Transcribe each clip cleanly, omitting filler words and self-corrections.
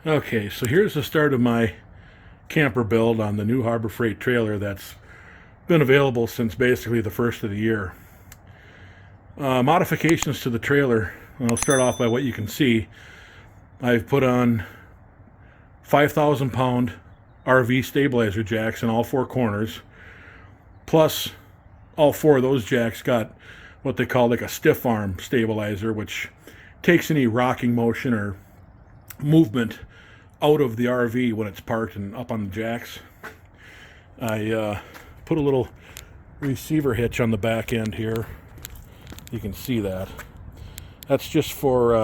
Okay, so here's the start of my camper build on the new Harbor Freight trailer that's been available since basically the first of the year. Modifications to the trailer. I'll start off by what you can see. I've put on 5,000 pound RV stabilizer jacks in all four corners, plus all four of those jacks got what they call like a stiff arm stabilizer, which takes any rocking motion or movement out of the RV when it's parked and up on the jacks. I put a little receiver hitch on the back end here. You can see that. That's just for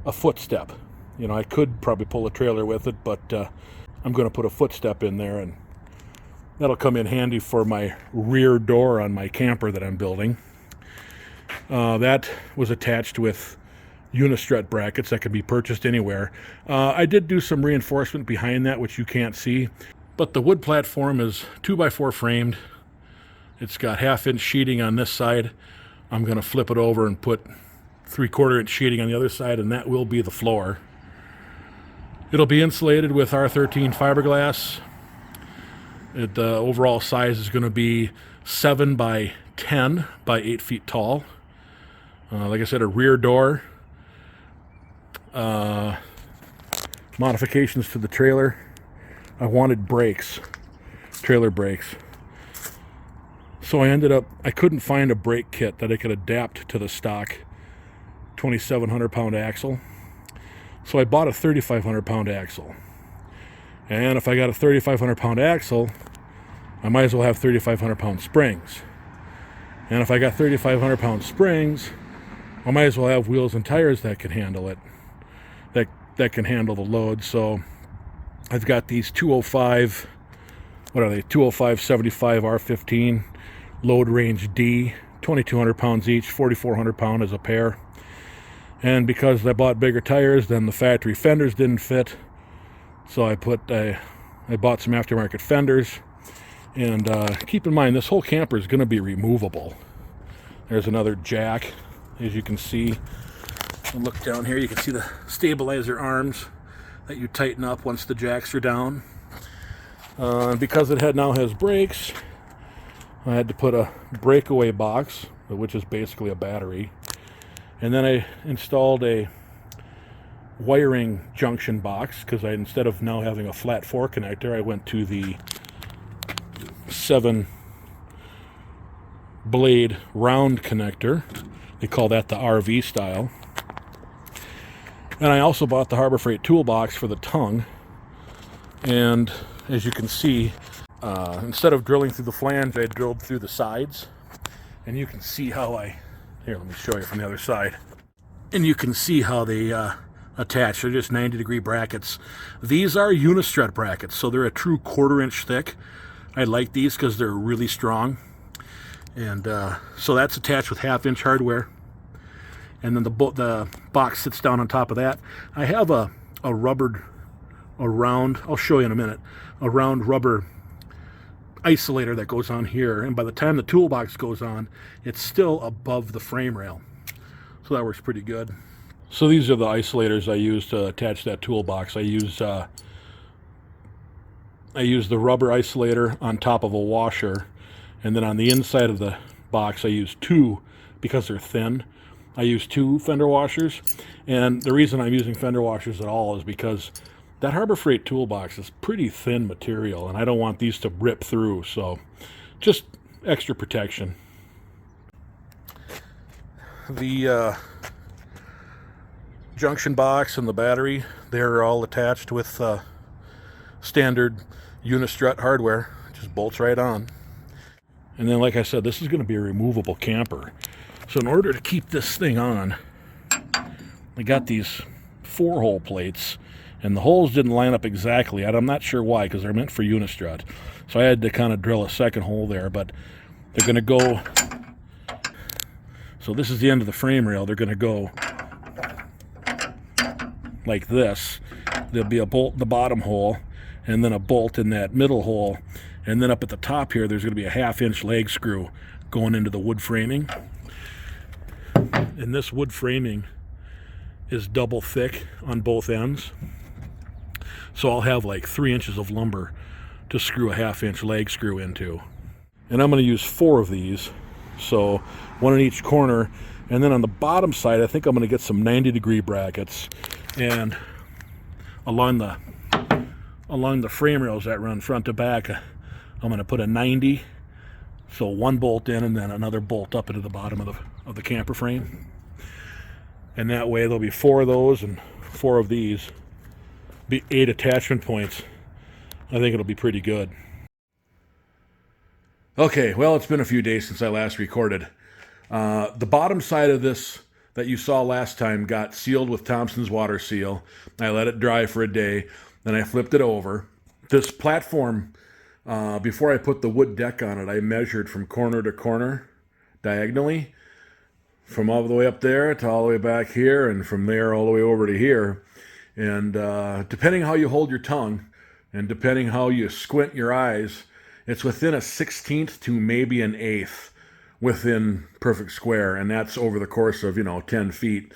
a footstep. You know, I could probably pull a trailer with it, but I'm going to put a footstep in there, and that'll come in handy for my rear door on my camper that I'm building. That was attached with unistrut brackets that can be purchased anywhere. I did do some reinforcement behind that, which you can't see, but the wood platform is 2x4 framed. It's got 1/2 inch sheeting on this side. I'm going to flip it over and put 3/4 inch sheeting on the other side, and that will be the floor. It'll be insulated with R13 fiberglass. The overall size is going to be 7 by 10 by 8 feet tall. Like I said, a rear door. Modifications to the trailer. I wanted brakes, trailer brakes. So I couldn't find a brake kit that I could adapt to the stock 2,700 pound axle. So I bought a 3,500 pound axle. And if I got a 3,500 pound axle, I might as well have 3,500 pound springs. And if I got 3,500 pound springs, I might as well have wheels and tires that can handle it, that can handle the load. So I've got these 205, what are they, 205 75 R15 load range D, 2,200 pounds each, 4,400 pound as a pair. And because I bought bigger tires, then the factory fenders didn't fit, so I bought some aftermarket fenders. And keep in mind, this whole camper is going to be removable. There's another jack, as you can see. Look down here, you can see the stabilizer arms that you tighten up once the jacks are down. Because it now has brakes, I had to put a breakaway box, which is basically a battery. And then I installed a wiring junction box, because instead of now having a flat 4 connector, I went to the 7 blade round connector. They call that the RV style. And I also bought the Harbor Freight toolbox for the tongue. And as you can see, instead of drilling through the flange, I drilled through the sides. And you can see how here, let me show you from the other side. And you can see how they attach. They're just 90-degree brackets. These are unistrut brackets, so they're a true 1/4 inch thick. I like these because they're really strong. And so that's attached with 1/2 inch hardware. And then the box sits down on top of that. I have a round, I'll show you in a minute, a round rubber isolator that goes on here. And by the time the toolbox goes on, it's still above the frame rail. So that works pretty good. So these are the isolators I use to attach that toolbox. I use the rubber isolator on top of a washer. And then on the inside of the box, I use 2, because they're thin. I use 2 fender washers. And the reason I'm using fender washers at all is because that Harbor Freight toolbox is pretty thin material, and I don't want these to rip through. So just extra protection. The junction box and the battery, they're all attached with standard unistrut hardware. It just bolts right on. And then, like I said, this is going to be a removable camper. So in order to keep this thing on, I got these 4-hole plates, and the holes didn't line up exactly. I'm not sure why, because they're meant for unistrut. So I had to kind of drill a second hole there, but they're going to go. So this is the end of the frame rail. They're going to go like this. There'll be a bolt in the bottom hole, and then a bolt in that middle hole. And then up at the top here, there's going to be a 1/2 inch leg screw going into the wood framing. And this wood framing is double thick on both ends. So I'll have like 3 inches of lumber to screw a 1/2 inch leg screw into. And I'm going to use 4 of these. So 1 in each corner. And then on the bottom side, I think I'm going to get some 90-degree brackets. And along the frame rails that run front to back, I'm going to put a 90. So 1 bolt in and then another bolt up into the bottom of the camper frame. And that way there'll be 4 of those and 4 of these. Be 8 attachment points. I think it'll be pretty good. Okay, well, it's been a few days since I last recorded. The bottom side of this that you saw last time got sealed with Thompson's water seal. I let it dry for a day, then I flipped it over. This platform, before I put the wood deck on it, I measured from corner to corner diagonally, from all the way up there to all the way back here, and from there all the way over to here. And depending how you hold your tongue, and depending how you squint your eyes, it's within a 1/16 to maybe an 1/8 within perfect square, and that's over the course of, 10 feet.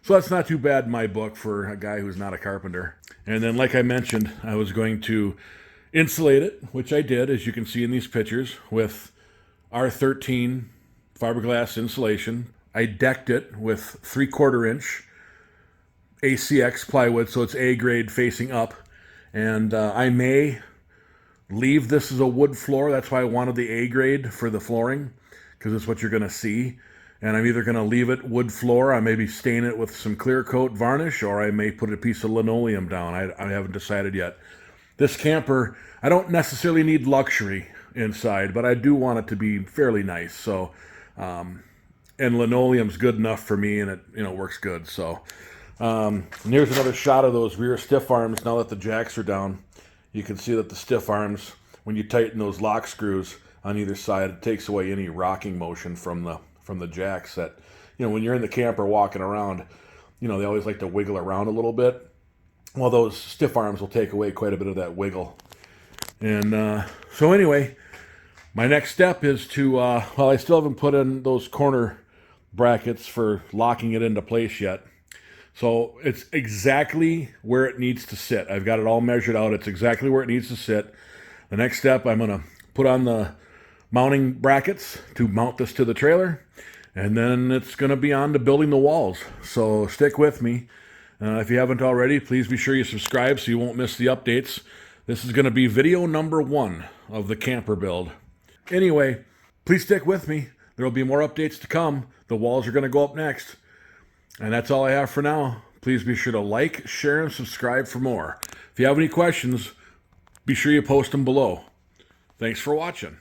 So that's not too bad in my book for a guy who's not a carpenter. And then, like I mentioned, I was going to insulate it, which I did, as you can see in these pictures, with R13 fiberglass insulation. I decked it with 3/4 inch ACX plywood, so it's A grade facing up. And I may leave this as a wood floor. That's why I wanted the A grade for the flooring, because it's what you're going to see. And I'm either going to leave it wood floor, I maybe stain it with some clear coat varnish, or I may put a piece of linoleum down. I haven't decided yet. This camper, I don't necessarily need luxury inside, but I do want it to be fairly nice. So, and linoleum's good enough for me, and it works good. So, and here's another shot of those rear stiff arms now that the jacks are down. You can see that the stiff arms, when you tighten those lock screws on either side, it takes away any rocking motion from the jacks that, when you're in the camper walking around, they always like to wiggle around a little bit. Well, those stiff arms will take away quite a bit of that wiggle. And so anyway, my next step is to, I still haven't put in those corner brackets for locking it into place yet. So it's exactly where it needs to sit. I've got it all measured out. It's exactly where it needs to sit. The next step, I'm going to put on the mounting brackets to mount this to the trailer. And then it's going to be on to building the walls. So stick with me. If you haven't already, please be sure you subscribe so you won't miss the updates. This is going to be video number 1 of the camper build. Anyway, please stick with me. There will be more updates to come. The walls are going to go up next. And that's all I have for now. Please be sure to like, share, and subscribe for more. If you have any questions, be sure you post them below. Thanks for watching.